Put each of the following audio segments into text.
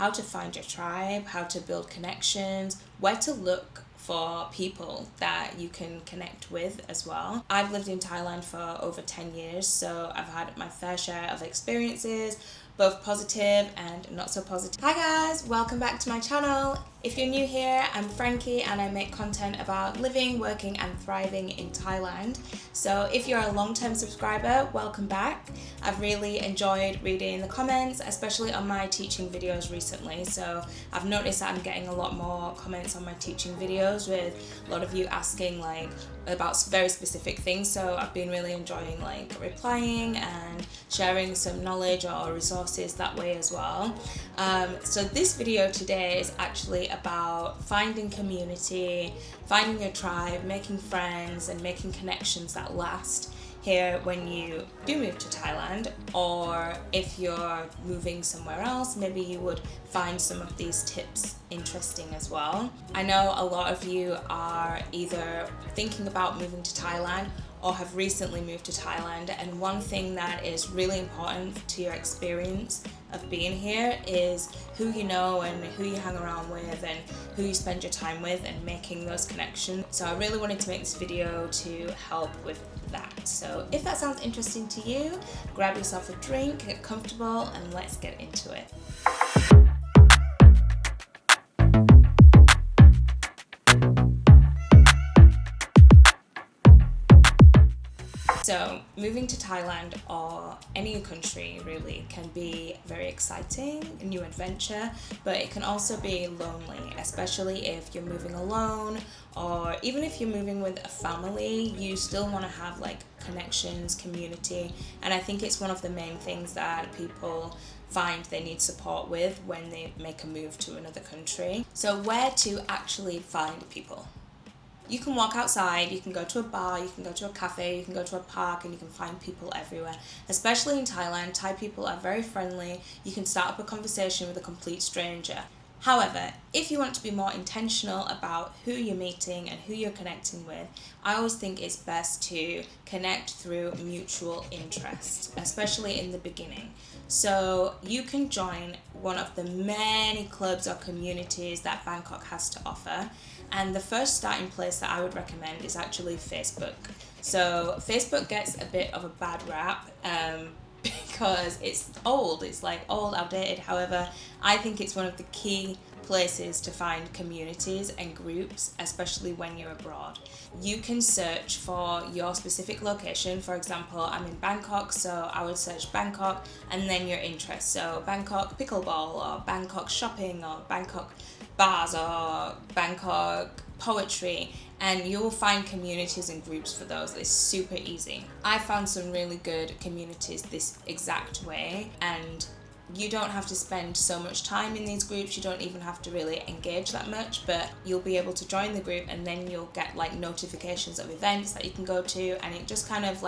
how to find your tribe, how to build connections, where to look for people that you can connect with as well. I've lived in Thailand for over 10 years, so I've had my fair share of experiences, both positive and not so positive. Hi guys, welcome back to my channel. If you're new here, I'm Franki and I make content about living, working and thriving in Thailand. So if you're a long-term subscriber, welcome back. I've really enjoyed reading the comments, especially on my teaching videos recently. So I've noticed that I'm getting a lot more comments on my teaching videos with a lot of you asking about very specific things. So I've been really enjoying replying and sharing some knowledge or resources that way as well. So this video today is actually about finding community, finding your tribe, making friends and making connections that last here when you do move to Thailand, or if you're moving somewhere else, maybe you would find some of these tips interesting as well. I know a lot of you are either thinking about moving to Thailand or have recently moved to Thailand, and one thing that is really important to your experience of being here is who you know and who you hang around with and who you spend your time with and making those connections. So I really wanted to make this video to help with that. So if that sounds interesting to you, grab yourself a drink, get comfortable and let's get into it. So moving to Thailand or any country really can be very exciting, a new adventure, but it can also be lonely, especially if you're moving alone, or even if you're moving with a family, you still want to have connections, community, and I think it's one of the main things that people find they need support with when they make a move to another country. So where to actually find people? You can walk outside, you can go to a bar, you can go to a cafe, you can go to a park, and you can find people everywhere. Especially in Thailand, Thai people are very friendly. You can start up a conversation with a complete stranger. However, if you want to be more intentional about who you're meeting and who you're connecting with, I always think it's best to connect through mutual interest, especially in the beginning. So you can join one of the many clubs or communities that Bangkok has to offer. And the first starting place that I would recommend is actually Facebook. So Facebook gets a bit of a bad rap because it's old, old, outdated. However, I think it's one of the key places to find communities and groups, especially when you're abroad. You can search for your specific location. For example, I'm in Bangkok, so I would search Bangkok and then your interests. So Bangkok pickleball, or Bangkok shopping, or Bangkok bars, or Bangkok poetry, and you'll find communities and groups for those. It's super easy. I found some really good communities this exact way, and you don't have to spend so much time in these groups. You don't even have to really engage that much, but you'll be able to join the group and then you'll get notifications of events that you can go to, and it just kind of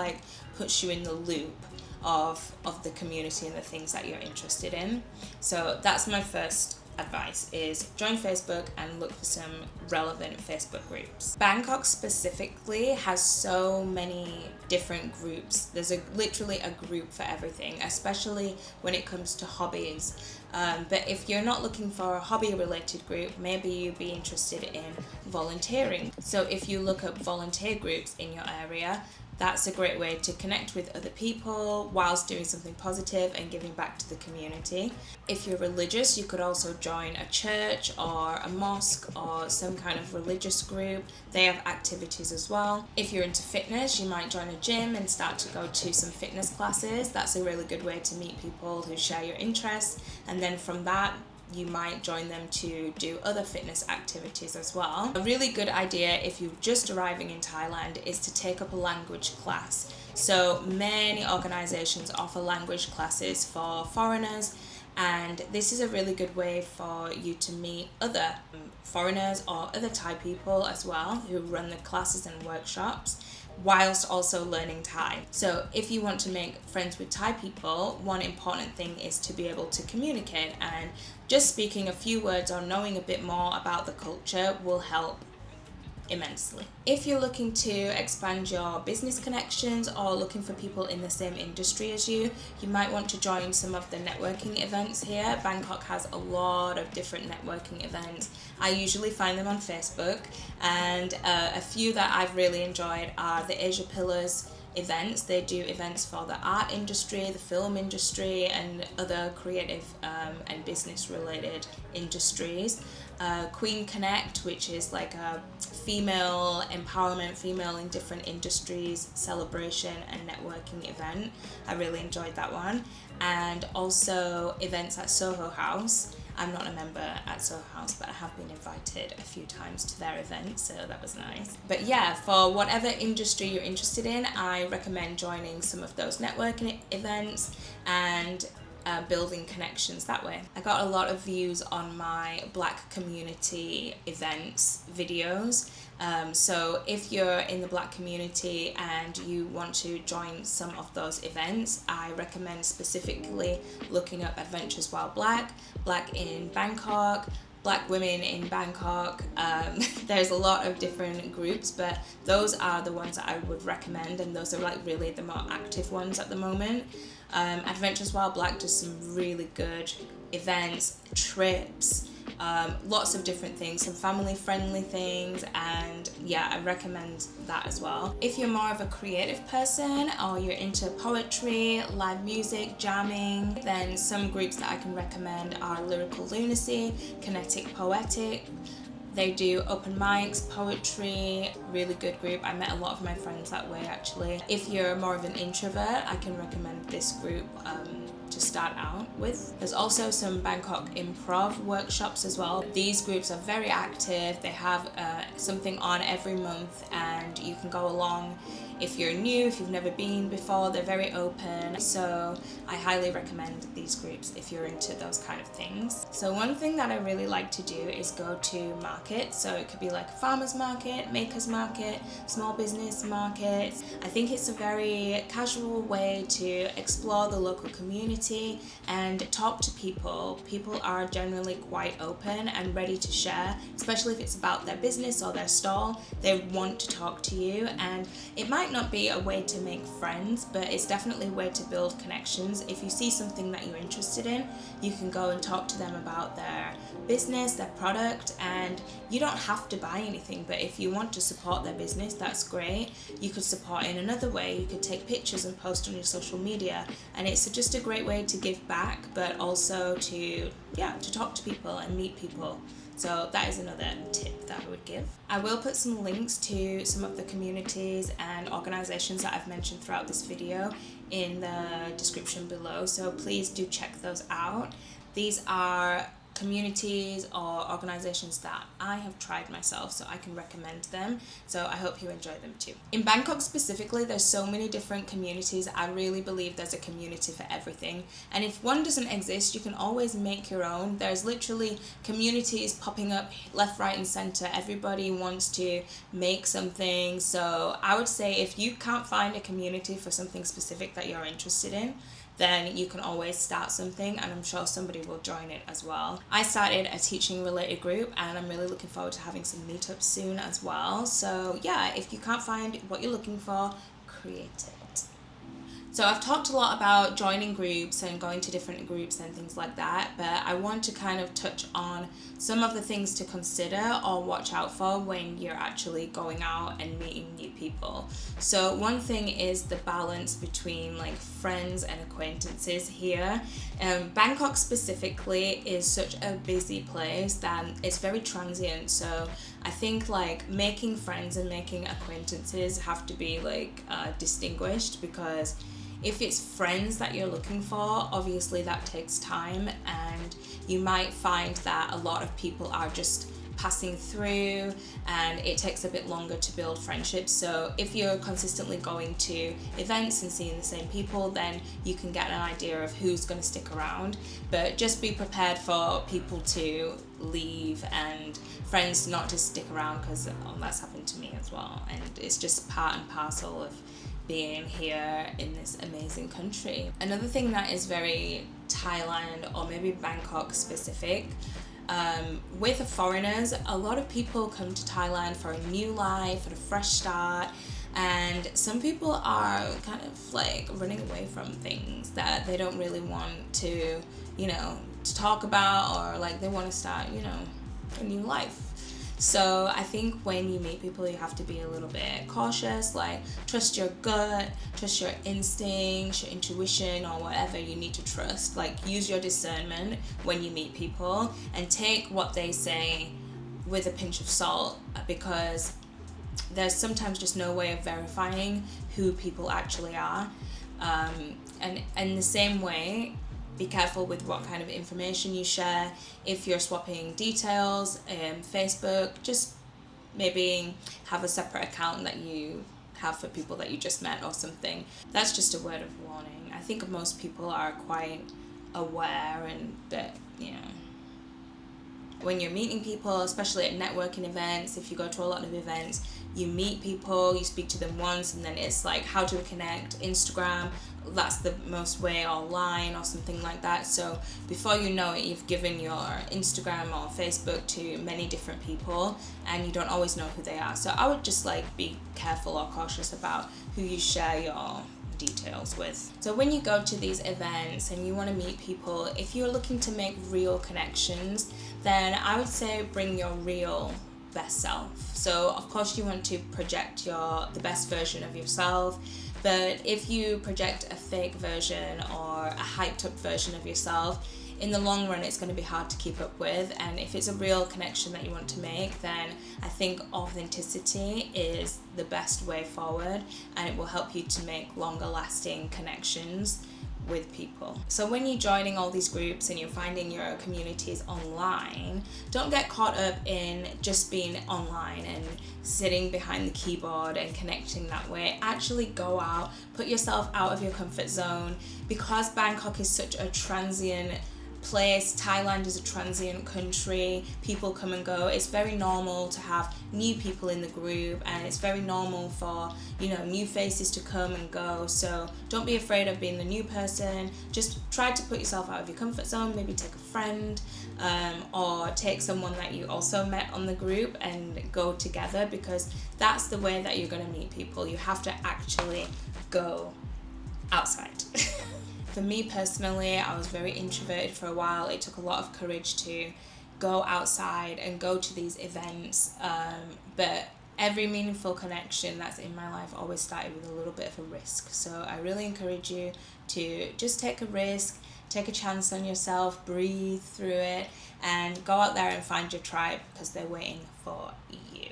puts you in the loop of the community and the things that you're interested in. So that's my first advice, is join Facebook and look for some relevant Facebook groups. Bangkok specifically has so many different groups. There's literally a group for everything, especially when it comes to hobbies. But if you're not looking for a hobby related group, maybe you'd be interested in volunteering. So if you look up volunteer groups in your area, that's a great way to connect with other people whilst doing something positive and giving back to the community. If you're religious, you could also join a church or a mosque or some kind of religious group. They have activities as well. If you're into fitness, you might join a gym and start to go to some fitness classes. That's a really good way to meet people who share your interests, and then from that you might join them to do other fitness activities as well. A really good idea if you're just arriving in Thailand is to take up a language class. So many organizations offer language classes for foreigners, and this is a really good way for you to meet other foreigners or other Thai people as well who run the classes and workshops, whilst also learning Thai. So if you want to make friends with Thai people, one important thing is to be able to communicate, and just speaking a few words or knowing a bit more about the culture will help immensely. If you're looking to expand your business connections or looking for people in the same industry as you might want to join some of the networking events here. Bangkok has a lot of different networking events. I usually find them on Facebook, and a few that I've really enjoyed are the Asia Pillars events. They do events for the art industry, the film industry, and other creative and business related industries. Queen Connect, which is like a female empowerment, female in different industries celebration and networking event. I really enjoyed that one. And also events at Soho House. I'm not a member at Soho House, but I have been invited a few times to their events, so that was nice. But yeah, for whatever industry you're interested in, I recommend joining some of those networking events and building connections that way. I got a lot of views on my Black community events videos. So if you're in the Black community and you want to join some of those events, I recommend specifically looking up Adventures While Black, Black in Bangkok, Black women in Bangkok. There's a lot of different groups, but those are the ones that I would recommend, and those are like really the more active ones at the moment. Adventures While Black does some really good events, trips, lots of different things, some family friendly things, and yeah, I recommend that as well. If you're more of a creative person or you're into poetry, live music, jamming, then some groups that I can recommend are Lyrical Lunacy, Kinetic Poetic. They do open mics, poetry, really good group. I met a lot of my friends that way actually. If you're more of an introvert, I can recommend this group to start out with. There's also some Bangkok improv workshops as well. These groups are very active. They have something on every month, and you can go along. If you're new, if you've never been before, they're very open. So I highly recommend these groups if you're into those kind of things. So one thing that I really like to do is go to markets. So it could be like a farmer's market, maker's market, small business market. I think it's a very casual way to explore the local community and talk to people. People are generally quite open and ready to share, especially if it's about their business or their stall. They want to talk to you, and it might not be a way to make friends, but it's definitely a way to build connections. If you see something that you're interested in, you can go and talk to them about their business, their product, and you don't have to buy anything, but if you want to support their business, that's great. You could support in another way. You could take pictures and post on your social media, and it's just a great way to give back, but also to talk to people and meet people. So that is another tip that I would give. I will put some links to some of the communities and organizations that I've mentioned throughout this video in the description below, so please do check those out. These are communities or organizations that I have tried myself, so I can recommend them, so I hope you enjoy them too. In Bangkok specifically, there's so many different communities. I really believe there's a community for everything, and if one doesn't exist, you can always make your own. There's literally communities popping up left, right and center. Everybody wants to make something, so I would say if you can't find a community for something specific that you're interested in, then you can always start something, and I'm sure somebody will join it as well. I started a teaching related group, and I'm really looking forward to having some meetups soon as well. So yeah, if you can't find what you're looking for, create it. So I've talked a lot about joining groups and going to different groups and things like that, but I want to kind of touch on some of the things to consider or watch out for when you're actually going out and meeting new people. So one thing is the balance between like friends and acquaintances here. Bangkok specifically is such a busy place that it's very transient, so I think like making friends and making acquaintances have to be like distinguished, because if it's friends that you're looking for, obviously that takes time, and you might find that a lot of people are just passing through and it takes a bit longer to build friendships. So if you're consistently going to events and seeing the same people, then you can get an idea of who's going to stick around, but just be prepared for people to leave and friends not to stick around, because that's happened to me as well, and it's just part and parcel of being here in this amazing country. Another thing that is very Thailand or maybe Bangkok specific, With foreigners, a lot of people come to Thailand for a new life, for a fresh start, and some people are kind of like running away from things that they don't really want to, to talk about, or like they want to start, a new life. So I think when you meet people, you have to be a little bit cautious, like trust your gut, trust your instincts, your intuition, or whatever you need to trust. Like use your discernment when you meet people, and take what they say with a pinch of salt, because there's sometimes just no way of verifying who people actually are. And in the same way, be careful with what kind of information you share. If you're swapping details, Facebook, just maybe have a separate account that you have for people that you just met or something. That's just a word of warning. I think most people are quite aware, and that, when you're meeting people, especially at networking events, if you go to a lot of events, you meet people, you speak to them once, and then it's like, how do we connect? Instagram, that's the most way, or line or something like that. So before you know it, you've given your Instagram or Facebook to many different people, and you don't always know who they are. So I would just be careful or cautious about who you share your details with. So when you go to these events and you want to meet people, if you're looking to make real connections, then I would say bring your real best self. So of course you want to project the best version of yourself, but if you project a fake version or a hyped up version of yourself, in the long run it's going to be hard to keep up with. And if it's a real connection that you want to make, then I think authenticity is the best way forward, and it will help you to make longer lasting connections with people. So when you're joining all these groups and you're finding your communities online, don't get caught up in just being online and sitting behind the keyboard and connecting that way. Actually go out, put yourself out of your comfort zone. Because Bangkok is such a transient place, Thailand is a transient country, people come and go, it's very normal to have new people in the group, and it's very normal for new faces to come and go. So don't be afraid of being the new person. Just try to put yourself out of your comfort zone. Maybe take a friend, or take someone that you also met on the group and go together, because that's the way that you're going to meet people. You have to actually go outside. For me personally, I was very introverted for a while. It took a lot of courage to go outside and go to these events, but every meaningful connection that's in my life always started with a little bit of a risk. So I really encourage you to just take a risk, take a chance on yourself, breathe through it, and go out there and find your tribe, because they're waiting for you.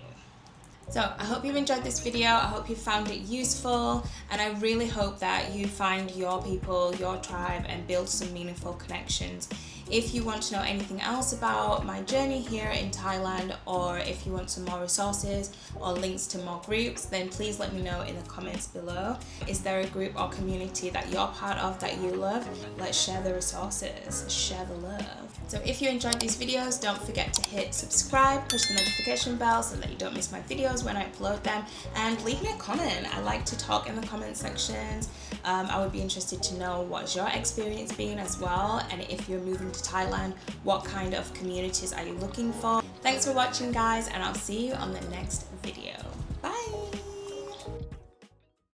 So I hope you've enjoyed this video. I hope you found it useful, and I really hope that you find your people, your tribe, and build some meaningful connections. If you want to know anything else about my journey here in Thailand, or if you want some more resources or links to more groups, then please let me know in the comments below. Is there a group or community that you're part of that you love? Let's share the resources, share the love. So if you enjoyed these videos, don't forget to hit subscribe, push the notification bell so that you don't miss my videos when I upload them, and leave me a comment. I like to talk in the comment sections. I would be interested to know what's your experience been as well, and if you're moving to Thailand, what kind of communities are you looking for? Thanks for watching, guys, and I'll see you on the next video. Bye!